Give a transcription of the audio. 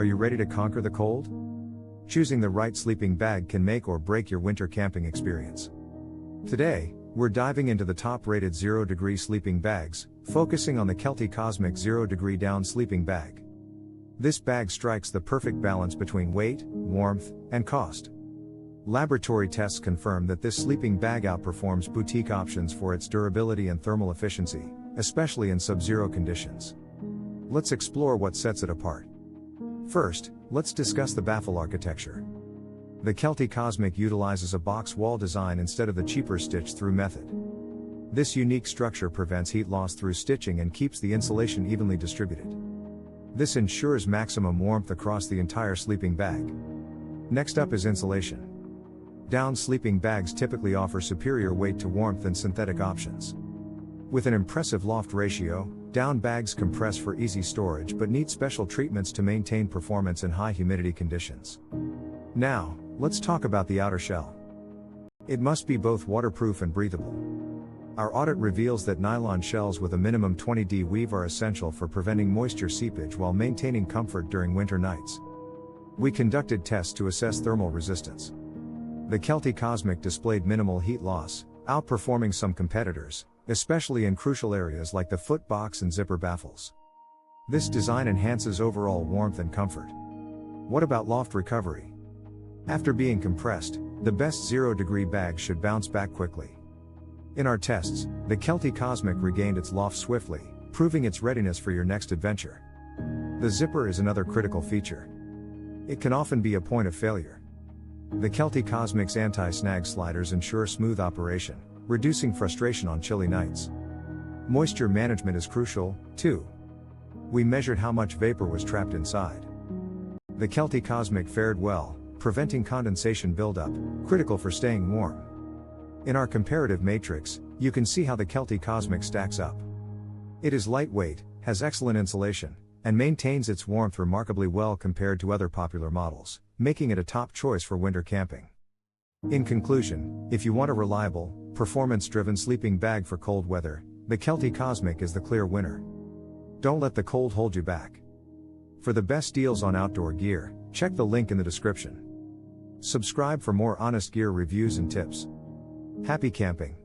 Are you ready to conquer the cold? Choosing the right sleeping bag can make or break your winter camping experience. Today, we're diving into the top-rated 0-degree sleeping bags, focusing on the Kelty Cosmic 0-degree down sleeping bag. This bag strikes the perfect balance between weight, warmth, and cost. Laboratory tests confirm that this sleeping bag outperforms boutique options for its durability and thermal efficiency, especially in sub-zero conditions. Let's explore what sets it apart. First, let's discuss the baffle architecture. The Kelty Cosmic utilizes a box wall design instead of the cheaper stitch-through method. This unique structure prevents heat loss through stitching and keeps the insulation evenly distributed. This ensures maximum warmth across the entire sleeping bag. Next up is insulation. Down sleeping bags typically offer superior weight to warmth than synthetic options. With an impressive loft ratio, down bags compress for easy storage but need special treatments to maintain performance in high humidity conditions. Now, let's talk about the outer shell. It must be both waterproof and breathable. Our audit reveals that nylon shells with a minimum 20D weave are essential for preventing moisture seepage while maintaining comfort during winter nights. We conducted tests to assess thermal resistance. The Kelty Cosmic displayed minimal heat loss, outperforming some competitors, especially in crucial areas like the foot box and zipper baffles. This design enhances overall warmth and comfort. What about loft recovery? After being compressed, the best 0-degree bag should bounce back quickly. In our tests, the Kelty Cosmic regained its loft swiftly, proving its readiness for your next adventure. The zipper is another critical feature. It can often be a point of failure. The Kelty Cosmic's anti-snag sliders ensure smooth operation, reducing frustration on chilly nights. Moisture management is crucial, too. We measured how much vapor was trapped inside. The Kelty Cosmic fared well, preventing condensation buildup, critical for staying warm. In our comparative matrix, you can see how the Kelty Cosmic stacks up. It is lightweight, has excellent insulation, and maintains its warmth remarkably well compared to other popular models, making it a top choice for winter camping. In conclusion, if you want a reliable, performance-driven sleeping bag for cold weather, the Kelty Cosmic is the clear winner. Don't let the cold hold you back. For the best deals on outdoor gear, check the link in the description. Subscribe for more honest gear reviews and tips. Happy camping!